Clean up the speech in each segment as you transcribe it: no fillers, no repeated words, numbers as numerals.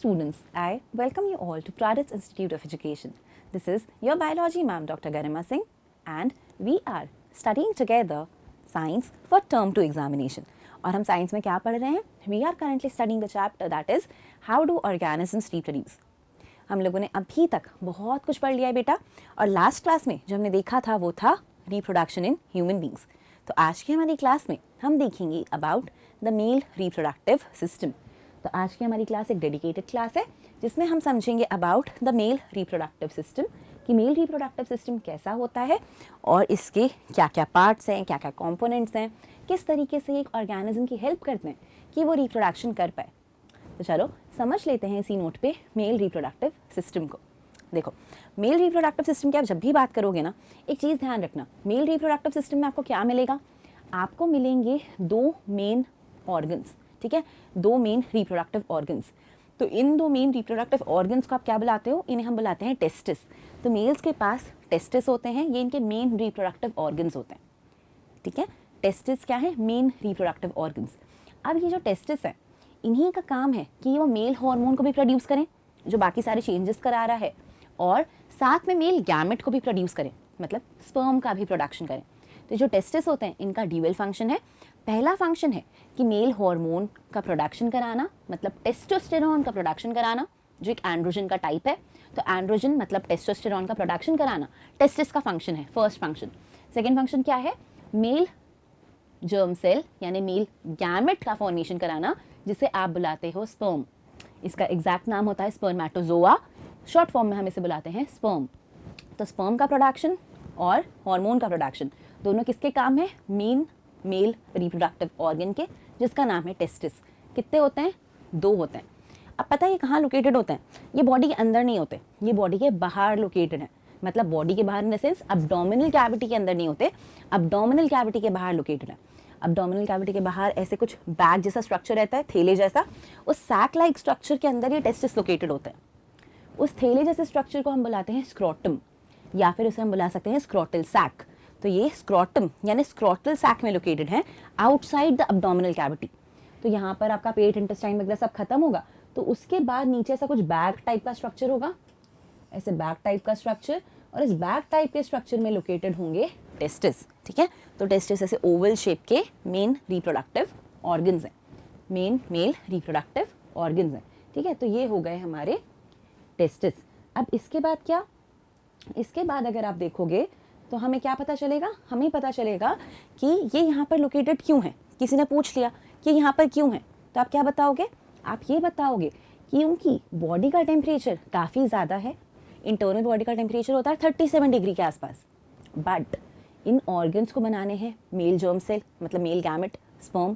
students, I welcome you all to Pradit's Institute of Education. This is your biology ma'am, Dr. Garima Singh, and we are studying together science for term 2 examination. और हम science में क्या पढ़ रहे हैं? We are currently studying the chapter that is how do organisms reproduce. हम लोगों ने अभी तक बहुत कुछ पढ़ लिया है बेटा, और लास्ट क्लास में जो हमने देखा था वो था रिप्रोडक्शन इन ह्यूमन बींग्स. तो आज की हमारी क्लास में हम देखेंगे about the male reproductive system. तो आज की हमारी क्लास एक डेडिकेटेड क्लास है जिसमें हम समझेंगे about the male reproductive system, कि मेल रिप्रोडक्टिव सिस्टम कैसा होता है और इसके क्या क्या पार्ट्स हैं, क्या क्या कंपोनेंट्स हैं, किस तरीके से एक ऑर्गेनिज्म की हेल्प करते हैं कि वो रिप्रोडक्शन कर पाए. तो चलो समझ लेते हैं इसी नोट पे मेल रिप्रोडक्टिव सिस्टम को. देखो, मेल रिप्रोडक्टिव सिस्टम की आप जब भी बात करोगे ना, एक चीज़ ध्यान रखना, मेल रिप्रोडक्टिव सिस्टम में आपको क्या मिलेगा? आपको मिलेंगे दो मेन ऑर्गन्स. ठीक है, दो मेन रिप्रोडक्टिव ऑर्गन्स. तो इन दो मेन रिप्रोडक्टिव ऑर्गन्स को आप क्या बुलाते हो? इन्हें हम बुलाते हैं टेस्टिस. तो मेल्स के पास टेस्टिस होते हैं, ये इनके मेन रिप्रोडक्टिव ऑर्गन्स होते हैं. ठीक है, टेस्टिस क्या है? Main reproductive organs. अब ये जो टेस्टिस है, इन्हीं का काम है कि वो मेल हार्मोन को भी प्रोड्यूस करें जो बाकी सारे चेंजेस करा रहा है, और साथ में मेल गैमेट को भी प्रोड्यूस करें, मतलब स्पर्म का भी प्रोडक्शन करें. तो जो टेस्टिस होते हैं इनका ड्यूअल फंक्शन है. पहला फंक्शन है कि मेल हार्मोन का प्रोडक्शन कराना, मतलब टेस्टोस्टेरोन का प्रोडक्शन कराना, जो एक एंड्रोजन का टाइप है. तो एंड्रोजन मतलब टेस्टोस्टेरोन का प्रोडक्शन कराना टेस्टिस का फंक्शन है, फर्स्ट फंक्शन. सेकेंड फंक्शन क्या है? मेल जर्म सेल यानी मेल गैमेट का फॉर्मेशन कराना, जिसे आप बुलाते हो स्पर्म. इसका एग्जैक्ट नाम होता है स्पर्मेटोजोआ, शॉर्ट फॉर्म में हम इसे बुलाते हैं स्पर्म. तो स्पर्म का प्रोडक्शन और हार्मोन का प्रोडक्शन दोनों किसके काम है? मेन मेल रिप्रोडक्टिव ऑर्गन के, जिसका नाम है टेस्टिस. कितने होते हैं? दो होते हैं. अब पता है ये कहाँ लोकेटेड होते हैं? ये बॉडी के अंदर नहीं होते, ये बॉडी के बाहर लोकेटेड है. मतलब बॉडी के बाहर in the sense abdominal cavity के अंदर नहीं होते, अब्डोमिनल कैविटी के बाहर लोकेटेड है. अब्डोमिनल कैविटी के बाहर ऐसे कुछ बैग जैसा स्ट्रक्चर रहता है, थैले जैसा. उस सैक लाइक स्ट्रक्चर के अंदर ये टेस्टिस लोकेटेड होते हैं. उस थैले जैसे स्ट्रक्चर को हम बुलाते हैं स्क्रोटम, या फिर उसे हम बुला सकते हैं स्क्रोटल सैक. तो ये स्क्रोटम यानी स्क्रोटल सैक में लोकेटेड है, आउटसाइड द अब्डोमिनल कैविटी. तो यहाँ पर आपका पेट, इंटेस्टाइन वगैरह सब खत्म होगा, तो उसके बाद नीचे ऐसा कुछ बैग टाइप का स्ट्रक्चर होगा, ऐसे बैग टाइप का स्ट्रक्चर, और इस बैग टाइप के स्ट्रक्चर में लोकेटेड होंगे टेस्टिस. ठीक है, तो टेस्टिस ऐसे ओवल शेप के मेन रिप्रोडक्टिव ऑर्गन्स हैं, मेन मेल रिप्रोडक्टिव ऑर्गन्स हैं. ठीक है, तो ये हो गए हमारे टेस्टिस. अब इसके बाद क्या? इसके बाद अगर आप देखोगे तो हमें क्या पता चलेगा? हमें पता चलेगा कि ये यहाँ पर लोकेटेड क्यों है. किसी ने पूछ लिया कि यहाँ पर क्यों है, तो आप क्या बताओगे? आप ये बताओगे कि उनकी बॉडी का टेम्परेचर काफ़ी ज़्यादा है. इंटरनल बॉडी का टेम्परेचर होता है 37 डिग्री के आसपास. बट इन ऑर्गन्स को बनाने हैं मेल जर्म सेल, मतलब मेल गैमेट, स्पर्म.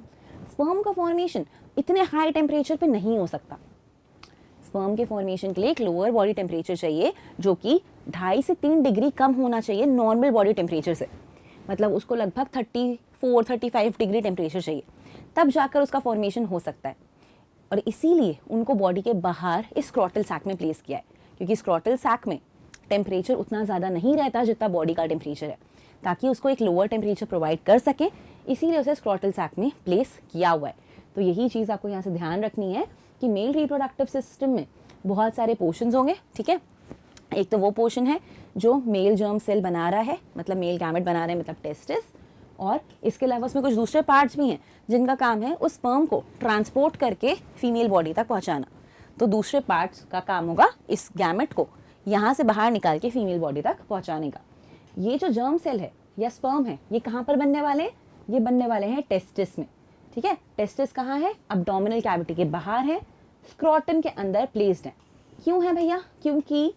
स्पर्म का फॉर्मेशन इतने हाई टेम्परेचर पे नहीं हो सकता. स्पर्म के फॉर्मेशन के लिए एक लोअर बॉडी टेम्परेचर चाहिए, जो कि 2.5 से 3 डिग्री कम होना चाहिए नॉर्मल बॉडी टेम्परेचर से. मतलब उसको लगभग 34-35 डिग्री टेम्परेचर चाहिए, तब जाकर उसका फॉर्मेशन हो सकता है. और इसीलिए उनको बॉडी के बाहर इस स्क्रोटल सैक में प्लेस किया है, क्योंकि स्क्रोटल सैक में टेम्परेचर उतना ज़्यादा नहीं रहता जितना बॉडी का टेम्परेचर है, ताकि उसको एक लोअर टेम्परेचर प्रोवाइड कर सके. इसीलिए उसे स्क्रोटल सैक में प्लेस किया हुआ है. तो यही चीज़ आपको यहाँ से ध्यान रखनी है कि मेल रिप्रोडक्टिव सिस्टम में बहुत सारे पोर्शंस होंगे. ठीक है, एक तो वो पोर्शन है जो मेल जर्म सेल बना रहा है, मतलब मेल गैमेट बना रहे हैं, मतलब टेस्टिस. और इसके अलावा उसमें कुछ दूसरे पार्ट्स भी हैं जिनका काम है उस स्पर्म को ट्रांसपोर्ट करके फीमेल बॉडी तक पहुंचाना. तो दूसरे पार्ट्स का काम होगा इस गैमेट को यहाँ से बाहर निकाल के फीमेल बॉडी तक पहुँचाने का. ये जो जर्म सेल है या स्पर्म है, ये कहाँ पर बनने वाले हैं? ये बनने वाले हैं टेस्टिस में. ठीक है, टेस्टिस कहाँ है? अब्डोमिनल कैविटी के बाहर है, स्क्रोटम के अंदर प्लेस्ड है. क्यों है भैया? क्योंकि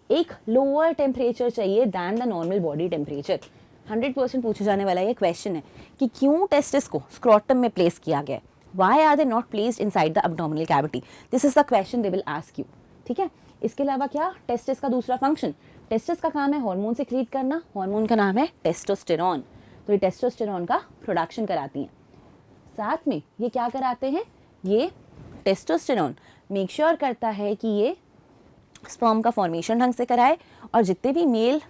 एक लोअर टेम्परेचर चाहिए than the normal body temperature. 100% पूछे जाने वाला ये क्वेश्चन है कि क्यों टेस्टिस को स्क्रोटम में प्लेस किया गया है. Why are they not placed inside the abdominal cavity? This is the question they will ask you. ठीक है, इसके अलावा क्या? टेस्टिस का दूसरा फंक्शन, टेस्टिस का काम है हार्मोन सेक्रीट करना. हार्मोन का नाम है टेस्टोस्टेरोन. तो ये टेस्टोस्टेरोन का प्रोडक्शन कराती हैं. साथ में ये क्या कराते हैं? ये टेस्टोस्टेरोन मेक श्योर करता है कि ये स्पर्म का फॉर्मेशन ढंग से कराए, और जितने भी मेल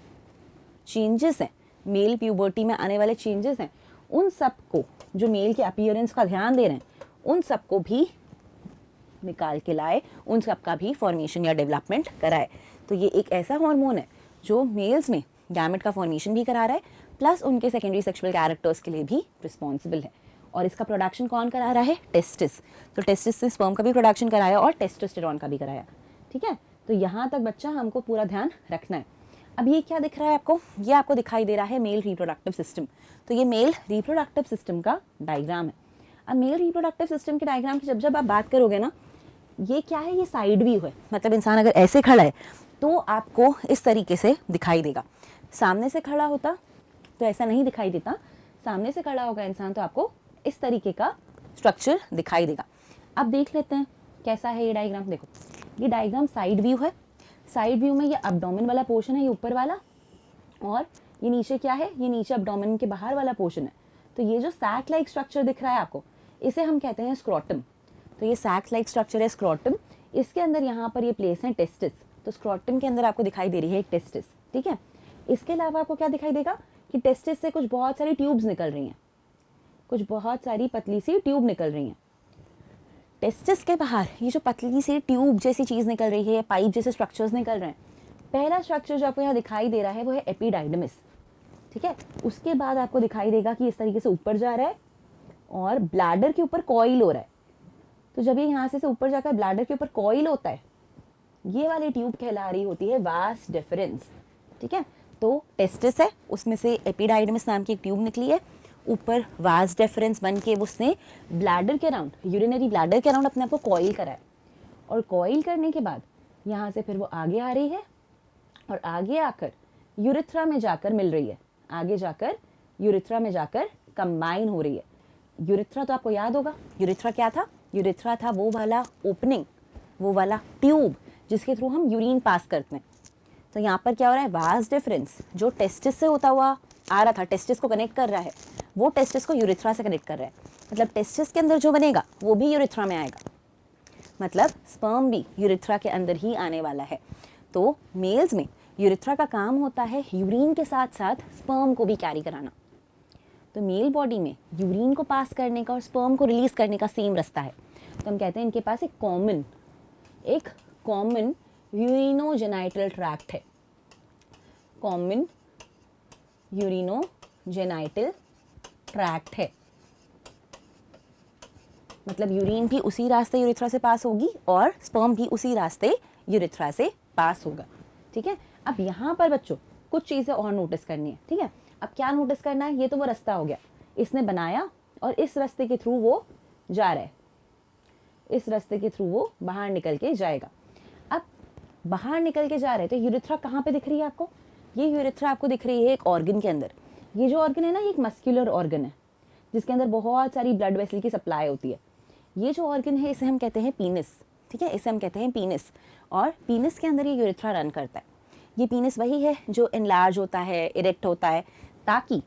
चेंजेस हैं, मेल प्यूबर्टी में आने वाले चेंजेस हैं, उन सब को, जो मेल के अपीयरेंस का ध्यान दे रहे हैं, उन सबको भी निकाल के लाए, उन सब का भी फॉर्मेशन या डेवलपमेंट कराए। तो ये एक ऐसा हार्मोन है जो मेल्स में गैमेट का फॉर्मेशन भी करा रहा है, प्लस उनके सेकेंडरी सेक्सुअल कैरेक्टर्स के लिए भी रिस्पॉन्सिबल है। और इसका प्रोडक्शन कौन करा रहा है? टेस्टिस। तो टेस्टिस से स्पर्म का भी प्रोडक्शन कराया और टेस्टोस्टेरॉन का भी कराया। ठीक है, तो यहाँ तक बच्चा हमको पूरा ध्यान रखना है। अब ये क्या दिख रहा है आपको? ये आपको दिखाई दे रहा है मेल रिप्रोडक्टिव सिस्टम। तो ये मेल रिप्रोडक्टिव सिस्टम का डायग्राम है। अब मेल रिप्रोडक्टिव सिस्टम के डायग्राम की जब आप बात करोगे ना, ये क्या है? ये साइड व्यू है। मतलब इंसान अगर ऐसे खड़ा है तो आपको इस तरीके से दिखाई देगा। सामने से खड़ा होता तो ऐसा नहीं दिखाई देता। सामने से खड़ा होगा इंसान तो आपको इस तरीके का स्ट्रक्चर दिखाई देगा। अब देख लेते हैं कैसा है ये डायग्राम। देखो, ये डायग्राम साइड व्यू है। साइड व्यू में ये अब्डोमेन वाला पोर्शन है, ये ऊपर वाला, और ये नीचे क्या है? ये नीचे अब्डोमेन के बाहर वाला पोर्शन है। तो ये जो सैक लाइक स्ट्रक्चर दिख रहा है आपको, इसे हम कहते हैं स्क्रोटम। तो ये सैक लाइक स्ट्रक्चर है स्क्रोटम। इसके अंदर यहाँ पर ये प्लेस है टेस्टिस। तो स्क्रोटम के अंदर आपको दिखाई दे रही है एक टेस्टिस। ठीक है, इसके अलावा आपको क्या दिखाई देगा कि टेस्टिस से कुछ बहुत सारी ट्यूब्स निकल रही हैं, कुछ बहुत सारी पतली सी ट्यूब निकल रही हैं। टेस्टिस के बाहर ये जो पतली सी ट्यूब जैसी चीज़ निकल रही है, पाइप जैसे स्ट्रक्चर्स निकल रहे हैं। पहला स्ट्रक्चर जो आपको यहाँ दिखाई दे रहा है वो है एपिडाइडमिस। ठीक है, उसके बाद आपको दिखाई देगा कि इस तरीके से ऊपर जा रहा है और ब्लैडर के ऊपर कॉइल हो रहा है। तो जब ये यहाँ से ऊपर जाकर ब्लैडर के ऊपर कॉइल होता है, ये वाली ट्यूब कहला रही होती है वास डिफरेंस। ठीक है, तो टेस्टिस है, उसमें से एपिडाइडमिस नाम की एक ट्यूब निकली है, ऊपर वास डिफरेंस बन के उसने ब्लैडर के अराउंड, यूरिनरी ब्लैडर के अराउंड अपने आप को कॉइल करा है। और कॉइल करने के बाद यहाँ से फिर वो आगे आ रही है और आगे आकर यूरिथ्रा में जाकर मिल रही है। आगे जाकर यूरिथ्रा में जाकर कंबाइन हो रही है। यूरिथ्रा तो आपको याद होगा, यूरिथ्रा क्या था? यूरिथ्रा था वो वाला ओपनिंग, वो वाला ट्यूब जिसके थ्रू हम यूरिन पास करते हैं। तो यहाँ पर क्या हो रहा है? वास डिफरेंस जो टेस्टिस से होता हुआ आ रहा था, टेस्टिस को कनेक्ट कर रहा है, वो टेस्टिस को यूरिथ्रा से कनेक्ट कर रहा है। मतलब टेस्टिस के अंदर जो बनेगा वो भी यूरिथ्रा में आएगा। मतलब स्पर्म भी यूरिथ्रा के अंदर ही आने वाला है। तो मेल्स में यूरिथ्रा का काम होता है यूरिन के साथ साथ स्पर्म को भी कैरी कराना। तो मेल बॉडी में यूरिन को पास करने का और स्पर्म को रिलीज करने का सेम रास्ता है। तो हम कहते हैं इनके पास एक कॉमन यूरिनोजेनाइटल ट्रैक्ट है। कॉमन यूरिनोजेनाइटल ट्रैक्ट है। मतलब यूरिन भी उसी रास्ते यूरिथ्रा से पास होगी और स्पर्म भी उसी रास्ते यूरिथ्रा से पास होगा। ठीक है, अब यहाँ पर बच्चों कुछ चीज़ें और नोटिस करनी है। ठीक है, अब क्या नोटिस करना है? ये तो वो रास्ता हो गया, इसने बनाया और इस रास्ते के थ्रू वो जा रहा है, इस रास्ते के थ्रू वो बाहर निकल के जाएगा। अब बाहर निकल के जा रहे हैं तो यूरिथ्रा कहाँ पे दिख रही है आपको? ये यूरिथ्रा आपको दिख रही है एक ऑर्गन के अंदर। ये जो ऑर्गन है ना, ये एक मस्कुलर ऑर्गन है जिसके अंदर बहुत सारी ब्लड वेसल की सप्लाई होती है। ये जो ऑर्गन है इसे हम कहते हैं पीनिस। ठीक है, इसे हम कहते हैं पीनिस। और पीनिस के अंदर ये यूरिथ्रा रन करता है। ये पीनिस वही है जो एनलार्ज होता है, इरेक्ट होता है, ताकि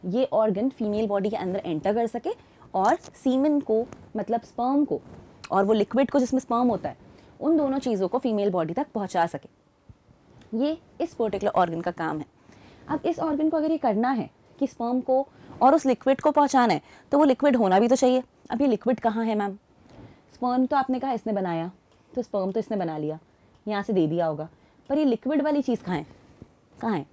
ये ऑर्गन फीमेल बॉडी के अंदर एंटर कर सके और सीमेन को, मतलब स्पर्म को, और वो लिक्विड को जिसमें स्पर्म होता है, उन दोनों चीज़ों को फीमेल बॉडी तक पहुंचा सके। ये इस पर्टिकुलर ऑर्गन का काम है। अब इस ऑर्गन को अगर ये करना है कि स्पर्म को और उस लिक्विड को पहुंचाना है, तो वो लिक्विड होना भी तो चाहिए। अब ये लिक्विड कहाँ है मैम? स्पर्म तो आपने कहा इसने बनाया, तो स्पर्म तो इसने बना लिया, यहाँ से दे दिया होगा, पर ये लिक्विड वाली चीज़ कहाँ है? कहाँ है?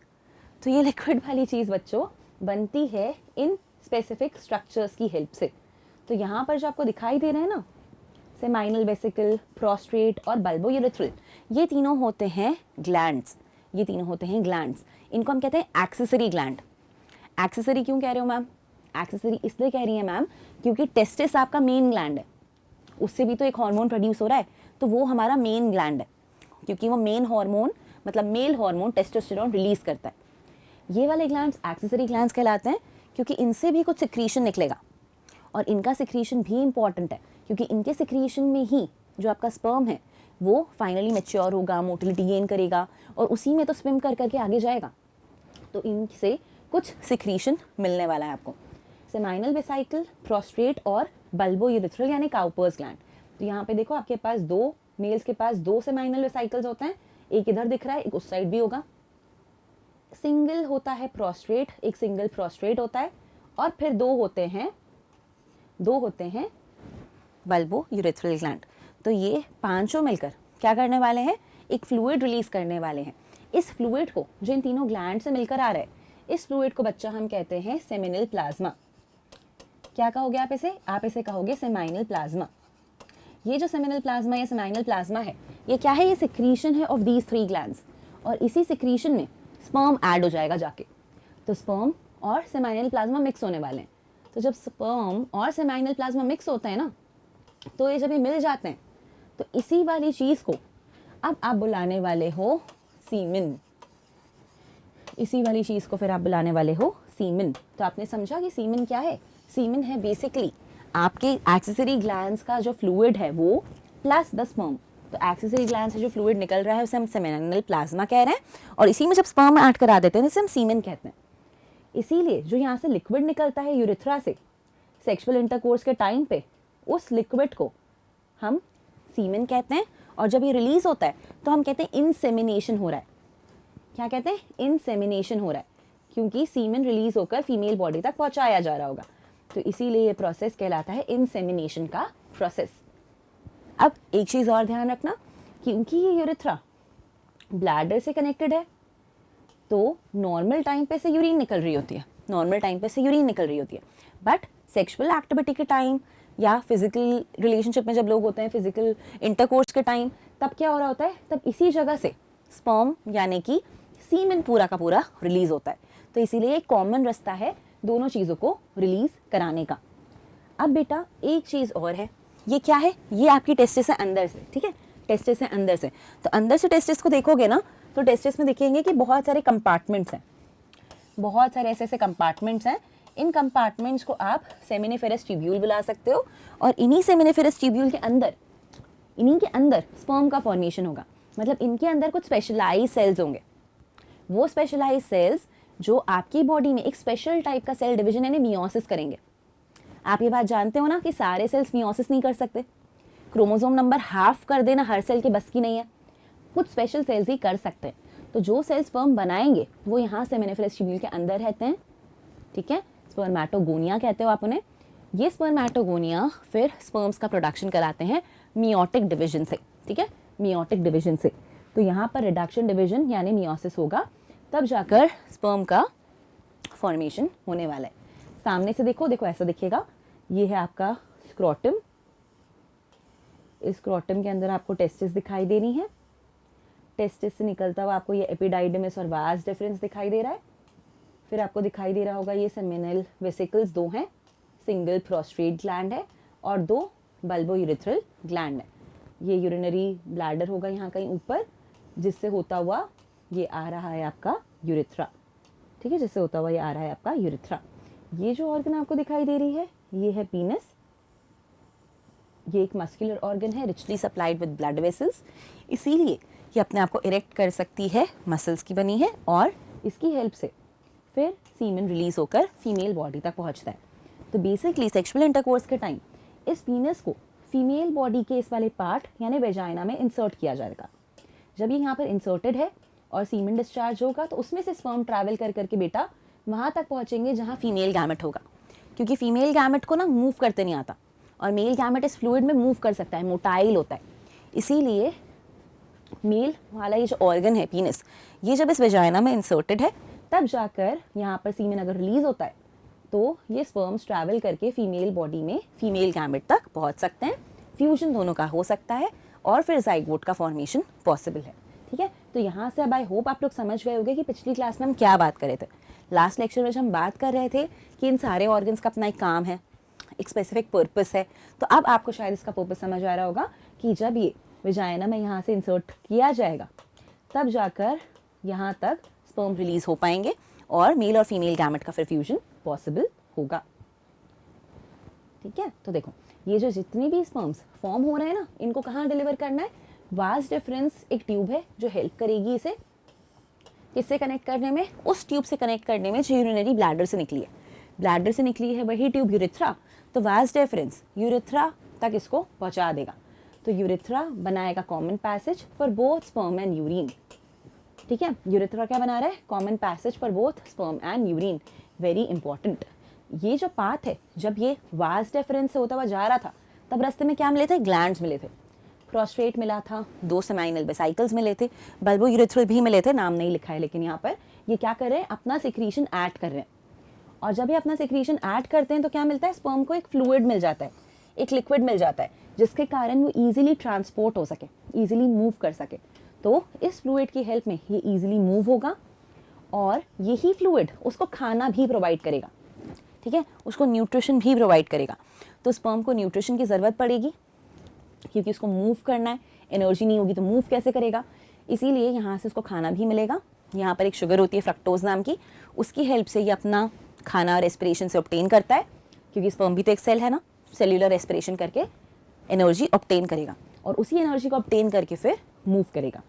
तो ये लिक्विड वाली चीज़ बच्चों बनती है इन स्पेसिफिक स्ट्रक्चर्स की हेल्प से। तो यहाँ पर जो आपको दिखाई दे रहे हैं ना, सेमाइनल वेसिकल, प्रोस्ट्रेट और बल्बो यूरिथ्रल, ये तीनों होते हैं ग्लैंड्स। ये तीनों होते हैं ग्लैंड्स। इनको हम कहते हैं एक्सेसरी ग्लैंड। एक्सेसरी क्यों कह रहे हो मैम? एक्सेसरी इसलिए कह रही है मैम क्योंकि टेस्टिस आपका मेन ग्लैंड है, उससे भी तो एक हार्मोन प्रोड्यूस हो रहा है, तो वो हमारा मेन ग्लैंड है क्योंकि वो मेन हार्मोन, मतलब मेल हार्मोन टेस्टोस्टेरोन रिलीज करता है। ये वाले ग्लैंड्स एक्सेसरी ग्लैंड्स कहलाते हैं क्योंकि इनसे भी कुछ सिक्रीशन निकलेगा और इनका सिक्रीशन भी इंपॉर्टेंट है क्योंकि इनके सिक्रीशन में ही जो आपका स्पर्म है वो फाइनली मैच्योर होगा, मोटिलिटी गेन करेगा और उसी में तो स्विम कर करके आगे जाएगा। तो इनसे कुछ सिक्रीशन मिलने वाला है आपको। सेमाइनल वेसिकल, प्रोस्ट्रेट और बल्बो यूरिथ्रल यानी काउपर्स ग्लैंड। तो यहाँ पे देखो आपके पास दो, मेल्स के पास दो सेमाइनल वेसिकल्स होते हैं, एक इधर दिख रहा है, एक उस साइड भी होगा। सिंगल होता है प्रोस्ट्रेट, एक सिंगल प्रोस्ट्रेट होता है और फिर दो होते हैं बल्बो यूरिथ्रल ग्लैंड। तो ये पांचों मिलकर क्या करने वाले हैं, एक फ्लूइड रिलीज करने वाले हैं। इस फ्लूइड को, जो इन तीनों ग्लैंड से मिलकर आ रहा है, इस फ्लूइड को बच्चा हम कहते हैं सेमिनल प्लाज्मा। क्या कहोगे आप इसे? आप इसे कहोगे सेमाइनल प्लाज्मा। ये जो सेमिनल प्लाज्मा या सेमाइनल प्लाज्मा है, ये क्या है? ये सिक्रीशन है ऑफ दीज 3 ग्लैंड्स, और इसी सिक्रीशन में स्पर्म ऐड हो जाएगा जाके। तो स्पर्म और सेमाइनल प्लाज्मा मिक्स होने वाले हैं। तो जब स्पर्म और सेमाइनल प्लाज्मा मिक्स होता है ना, तो ये जब ये मिल जाते हैं, तो इसी वाली चीज़ को अब आप बुलाने वाले हो सीमेन। इसी वाली चीज़ को फिर आप बुलाने वाले हो सीमेन। तो आपने समझा कि सीमेन क्या है? सीमेन है बेसिकली आपके एक्सेसरी ग्लैंड्स का जो फ्लूइड है वो प्लस द स्पर्म। तो एक्सेसरी ग्लैंड से जो फ्लूइड निकल रहा है उसे हम सेमिनल प्लाज्मा कह रहे हैं, और इसी में जब स्पर्म ऐड करा देते हैं इसे हम सीमेन कहते हैं। इसीलिए जो यहाँ से लिक्विड निकलता है यूरिथ्रा से सेक्सुअल इंटरकोर्स के टाइम पे, उस लिक्विड को हम सीमेन कहते हैं, और जब ये रिलीज होता है तो हम कहते हैं इंसेमिनेशन हो रहा है। क्या कहते हैं? इंसेमिनेशन हो रहा है, क्योंकि सीमेन रिलीज होकर फीमेल बॉडी तक पहुंचाया जा रहा होगा। तो इसीलिए ये प्रोसेस कहलाता है इंसेमिनेशन का प्रोसेस। अब एक चीज़ और ध्यान रखना, क्योंकि ये यूरिथ्रा ब्लैडर से कनेक्टेड है, तो नॉर्मल टाइम पे से यूरिन निकल रही होती है, नॉर्मल टाइम पे से यूरिन निकल रही होती है। बट सेक्सुअल एक्टिविटी के टाइम या फिजिकल रिलेशनशिप में जब लोग होते हैं, फिजिकल इंटरकोर्स के टाइम, तब क्या हो रहा होता है? तब इसी जगह से स्पर्म यानी कि सीमेन पूरा का पूरा रिलीज होता है। तो इसीलिए एक कॉमन रास्ता है दोनों चीज़ों को रिलीज कराने का। अब बेटा एक चीज़ और है, ये क्या है? ये आपकी टेस्टिस है अंदर से, ठीक है? टेस्टिस है अंदर से। तो अंदर से टेस्टिस को देखोगे ना, तो टेस्टिस में देखेंगे कि बहुत सारे कंपार्टमेंट्स हैं, बहुत सारे ऐसे ऐसे कंपार्टमेंट्स हैं। इन कंपार्टमेंट्स को आप सेमिनिफेरस ट्यूब्यूल बुला सकते हो, और इन्हीं सेमिनिफेरस ट्यूब्यूल के अंदर, इन्हीं के अंदर स्पर्म का फॉर्मेशन होगा। मतलब इनके अंदर कुछ स्पेशलाइज सेल्स होंगे। वो स्पेशलाइज सेल्स जो आपकी बॉडी में एक स्पेशल टाइप का सेल डिवीजन यानी मियोसिस करेंगे। आप ये बात जानते हो ना कि सारे सेल्स मियोसिस नहीं कर सकते, क्रोमोसोम नंबर हाफ कर देना हर सेल के बस की नहीं है, कुछ स्पेशल सेल्स ही कर सकते हैं। तो जो सेल्स स्पर्म बनाएंगे वो यहाँ सेमिनिफेरस ट्यूब्यूल के अंदर रहते हैं, ठीक है? स्पर्मेटोगोनिया कहते हो आप उन्हें। ये स्पर्मेटोगोनिया फिर स्पर्म्स का प्रोडक्शन कराते हैं मियोटिक डिवीजन से, ठीक है? मियोटिक डिवीजन से। तो यहाँ पर रिडक्शन डिवीजन यानी मियोसिस होगा, तब जाकर स्पर्म का फॉर्मेशन होने वाला है। सामने से देखो, देखो ऐसा दिखेगा, ये है आपका स्क्रोटम। इस स्क्रोटम के अंदर आपको टेस्टिस दिखाई दे रही है। टेस्टिस से निकलता हुआ आपको ये एपिडाइडमिस और वास डिफरेंस दिखाई दे रहा है। फिर आपको दिखाई दे रहा होगा ये सेमिनल वेसिकल्स 2 हैं, सिंगल प्रोस्ट्रेट ग्लैंड है और 2 बल्बो यूरिथ्रल ग्लैंड है। ये यूरिनरी ब्लैडर होगा यहाँ कहीं ऊपर, जिससे होता हुआ ये आ रहा है आपका यूरिथ्रा, ठीक है? जिससे होता हुआ ये आ रहा है आपका यूरिथ्रा। ये जो ऑर्गन आपको दिखाई दे रही है ये है पीनस। ये एक मस्कुलर ऑर्गन है, richly supplied with blood vessels, इसीलिए ये अपने आप को इरेक्ट कर सकती है, मसल्स की बनी है, और इसकी हेल्प से फिर सीमेन रिलीज होकर फीमेल बॉडी तक पहुंचता है। तो बेसिकली सेक्सुअल इंटरकोर्स के टाइम इस पीनस को फीमेल बॉडी के इस वाले पार्ट यानी वेजाइना में इंसर्ट किया जाएगा। जब ये यहाँ पर इंसर्टेड है और सीमेन डिस्चार्ज होगा, तो उसमें से स्पर्म ट्रैवल कर करके बेटा वहाँ तक पहुँचेंगे जहाँ फीमेल गैमेट होगा, क्योंकि फीमेल गैमेट को ना मूव करते नहीं आता, और मेल गैमेट इस फ्लूइड में मूव कर सकता है, मोटाइल होता है। इसीलिए मेल वाला ये जो ऑर्गन है पीनस, ये जब इस वेजाइना में इंसर्टेड है, तब जाकर यहाँ पर सीमेन अगर रिलीज होता है तो ये स्पर्म्स ट्रैवल करके फीमेल बॉडी में फीमेल गैमेट तक पहुँच सकते हैं। फ्यूजन दोनों का हो सकता है और फिर जाइगोट का फॉर्मेशन पॉसिबल है, ठीक है? तो यहाँ से अब आई होप आप लोग समझ गए होंगे कि पिछली क्लास में हम क्या बात कर रहे थे। लास्ट लेक्चर में हम बात कर रहे थे कि इन सारे ऑर्गन्स का अपना एक काम है, एक स्पेसिफिक पर्पस है। तो अब आपको शायद इसका पर्पस समझ आ रहा होगा कि जब ये वेजाइना में यहाँ से इंसर्ट किया जाएगा, तब जाकर यहाँ तक स्पर्म रिलीज हो पाएंगे और मेल और फीमेल गैमेट का फिर फ्यूजन पॉसिबल होगा, ठीक है? तो देखो ये जो जितने भी स्पर्म्स फॉर्म हो रहे हैं ना, इनको कहाँ डिलीवर करना है? वास डिफरेंस एक ट्यूब है जो हेल्प करेगी इसे किससे कनेक्ट करने में? उस ट्यूब से कनेक्ट करने में जो यूरिनरी ब्लैडर से निकली है। ब्लैडर से निकली है वही ट्यूब यूरिथ्रा, तो वास डिफरेंस यूरिथ्रा तक इसको पहुंचा देगा। तो यूरिथ्रा बनाएगा common passage for both sperm and urine, ठीक है? यूरिथ्रा क्या बना रहा है? Common passage for both sperm and urine, very important. ये जो पाथ है, जब ये वास डिफरेंस से होता हुआ जा रहा था, तब रास्ते में क्या मिले थे? ग्लैंड्स मिले थे। प्रोस्ट्रेट मिला था, 2 सेमाइनल वेसिकल्स मिले थे, बल्बो यूरेथ्रल भी मिले थे, नाम नहीं लिखा है लेकिन यहाँ पर ये क्या कर रहे हैं, अपना सिक्रीशन ऐड कर रहे हैं। और जब ये अपना सिक्रीशन ऐड करते हैं तो क्या मिलता है, स्पर्म को एक फ्लूइड मिल जाता है, एक लिक्विड मिल जाता है, जिसके कारण वो ईजिली ट्रांसपोर्ट हो सके, ईजिली मूव कर सके। तो इस फ्लूइड की हेल्प में ये ईजिली मूव होगा और यही फ्लूइड उसको खाना भी प्रोवाइड करेगा, ठीक है, उसको न्यूट्रिशन भी प्रोवाइड करेगा। तो स्पर्म को न्यूट्रिशन की ज़रूरत पड़ेगी क्योंकि उसको मूव करना है, एनर्जी नहीं होगी तो मूव कैसे करेगा, इसीलिए यहाँ से उसको खाना भी मिलेगा। यहाँ पर एक शुगर होती है फ्रक्टोज नाम की, उसकी हेल्प से ये अपना खाना रेस्पिरेशन से ऑब्टेन करता है, क्योंकि स्पर्म भी तो एक सेल है ना, सेल्यूलर रेस्पिरेशन करके एनर्जी ऑब्टेन करेगा और उसी एनर्जी को ऑब्टेन करके फिर मूव करेगा।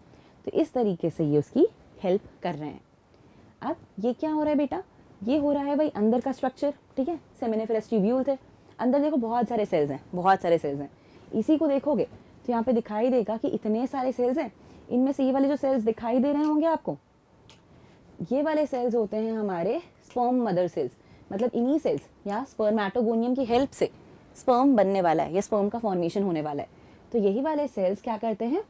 तो इस तरीके से ये उसकी हेल्प कर रहे हैं। अब ये क्या हो रहा है बेटा, ये हो रहा है भाई अंदर का स्ट्रक्चर, ठीक है, सेमिनिफेरस ट्यूब्यूल थे, अंदर देखो बहुत सारे सेल्स हैं, बहुत सारे सेल्स हैं। इसी को देखोगे तो यहाँ पे दिखाई देगा कि इतने सारे सेल्स हैं, इनमें से ये वाले जो सेल्स दिखाई दे रहे होंगे आपको, ये वाले सेल्स होते हैं हमारे स्पर्म मदर सेल्स। मतलब इन्हीं सेल्स या स्पर्मेटोगोनियम की हेल्प से स्पर्म बनने वाला है या स्पर्म का फॉर्मेशन होने वाला है। तो यही वाले सेल्स क्या करते हैं,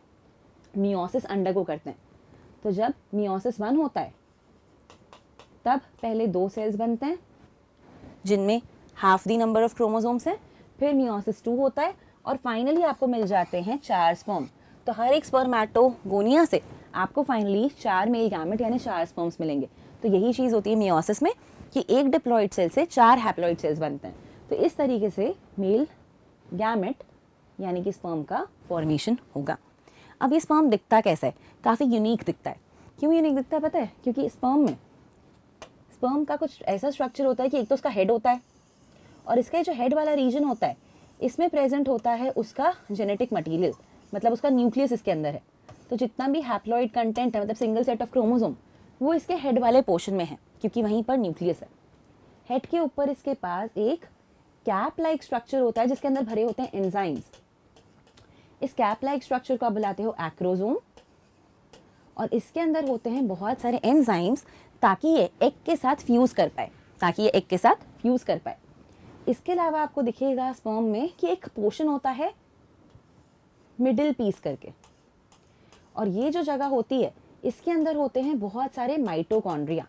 मियोसिस अंडरगो करते हैं। तो जब मियोसिस 1 होता है तब पहले 2 सेल्स बनते हैं जिनमें half the number of chromosomes हैं, फिर मियोसिस 2 होता है और फाइनली आपको मिल जाते हैं 4 स्पर्म। तो हर एक स्पर्मेटोगोनिया से आपको फाइनली 4 मेल गैमेट यानी 4 स्पर्म्स मिलेंगे। तो यही चीज़ होती है मियोसिस में कि एक डिप्लॉइड सेल से 4 हैप्लॉइड सेल्स बनते हैं। तो इस तरीके से मेल गैमेट यानी कि स्पर्म का फॉर्मेशन होगा। अब ये स्पर्म दिखता कैसा है, काफ़ी यूनिक दिखता है। क्यों यूनिक दिखता है पता है, क्योंकि स्पर्म का कुछ ऐसा स्ट्रक्चर होता है कि एक तो उसका हेड होता है और इसका जो हेड वाला रीजन होता है इसमें प्रेजेंट होता है उसका जेनेटिक मटेरियल, मतलब उसका न्यूक्लियस इसके अंदर है। तो जितना भी हैप्लॉइड कंटेंट है, मतलब सिंगल सेट ऑफ क्रोमोसोम, वो इसके हेड वाले पोर्शन में है क्योंकि वहीं पर न्यूक्लियस है। हेड के ऊपर इसके पास एक कैप लाइक स्ट्रक्चर होता है जिसके अंदर भरे होते हैं एंजाइम्स। इस कैप लाइक स्ट्रक्चर को आप बुलाते हो एक्रोसोम और इसके अंदर होते हैं बहुत सारे एंजाइम्स ताकि ये एग के साथ फ्यूज़ कर पाए, इसके अलावा आपको दिखेगा स्पर्म में कि एक पोर्शन होता है मिडिल पीस करके, और ये जो जगह होती है इसके अंदर होते हैं बहुत सारे माइटोकॉन्ड्रिया।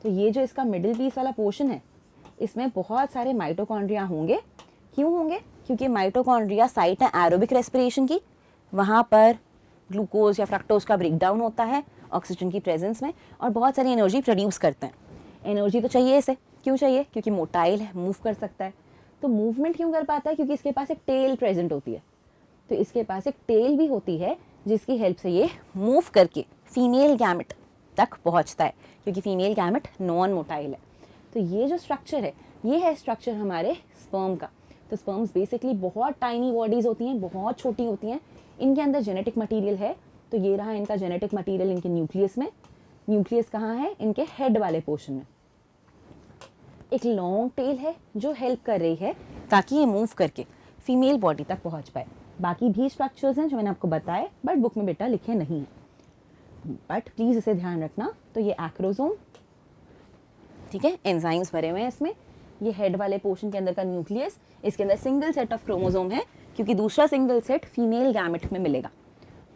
तो ये जो इसका मिडिल पीस वाला पोर्शन है इसमें बहुत सारे माइटोकॉन्ड्रिया होंगे। क्यों होंगे, क्योंकि माइटोकॉन्ड्रिया साइट है एरोबिक रेस्पिरेशन की, वहाँ पर ग्लूकोज या फ्रक्टोज का ब्रेकडाउन होता है ऑक्सीजन की प्रेजेंस में और बहुत सारी एनर्जी प्रोड्यूस करते हैं। एनर्जी तो चाहिए इसे, क्यों चाहिए, क्योंकि मोटाइल है, मूव कर सकता है। तो मूवमेंट क्यों कर पाता है, क्योंकि इसके पास एक टेल प्रेजेंट होती है। तो इसके पास एक टेल भी होती है जिसकी हेल्प से ये मूव करके फीमेल गैमेट तक पहुंचता है, क्योंकि फीमेल गैमेट नॉन मोटाइल है। तो ये जो स्ट्रक्चर है ये है स्ट्रक्चर हमारे स्पर्म का। तो स्पर्म्स बेसिकली बहुत टाइनी बॉडीज़ होती हैं, बहुत छोटी होती हैं, इनके अंदर जेनेटिक मटेरियल है। तो ये रहा इनका जेनेटिक मटेरियल इनके न्यूक्लियस में। न्यूक्लियस कहाँ है, इनके हेड वाले पोर्शन में। एक लॉन्ग टेल है जो हेल्प कर रही है ताकि ये मूव करके फीमेल बॉडी तक पहुंच पाए। बाकी भी स्ट्रक्चर्स हैं जो मैंने आपको बताए बट बुक में बेटा लिखे नहीं हैं, बट प्लीज़ इसे ध्यान रखना। तो ये एक्रोसोम, ठीक है, एंजाइम्स भरे हुए हैं इसमें। ये हेड वाले पोर्शन के अंदर का न्यूक्लियस, इसके अंदर सिंगल सेट ऑफ क्रोमोसोम है क्योंकि दूसरा सिंगल सेट फीमेल गैमेट में मिलेगा।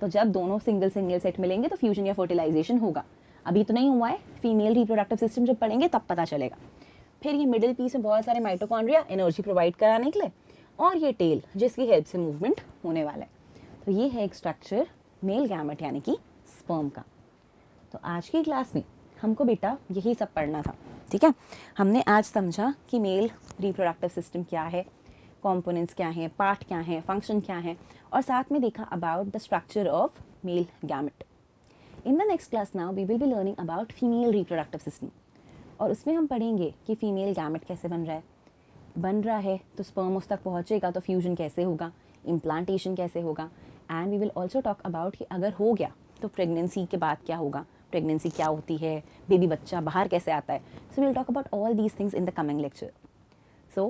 तो जब दोनों सिंगल सेट मिलेंगे तो फ्यूजन या फर्टिलाइजेशन होगा। अभी तो नहीं हुआ है, फीमेल रिप्रोडक्टिव सिस्टम जब पढ़ेंगे तब पता चलेगा। फिर ये मिडिल पीस में बहुत सारे माइटोकॉन्ड्रिया एनर्जी प्रोवाइड कराने के लिए, और ये टेल जिसकी हेल्प से मूवमेंट होने वाला है। तो ये है एक स्ट्रक्चर मेल गैमेट यानी कि स्पर्म का। तो आज की क्लास में हमको बेटा यही सब पढ़ना था, ठीक है। हमने आज समझा कि मेल रिप्रोडक्टिव सिस्टम क्या है, कंपोनेंट्स क्या हैं, पार्ट क्या हैं, फंक्शन क्या है, और साथ में देखा about the structure of male gamete. In the next class now we will be learning about female reproductive system, और उसमें हम पढ़ेंगे कि फीमेल गैमेट कैसे बन रहा है तो स्पर्म उस तक पहुँचेगा तो फ्यूजन कैसे होगा, इम्प्लांटेशन कैसे होगा, and we will also talk about कि अगर हो गया तो प्रेगनेंसी के बाद क्या होगा, प्रेगनेंसी क्या होती है, बेबी बच्चा बाहर कैसे आता है. So we'll talk about all these things in the coming lecture. So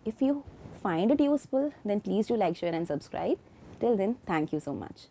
if you find it useful, then please do like, share and subscribe. Till then, thank you so much.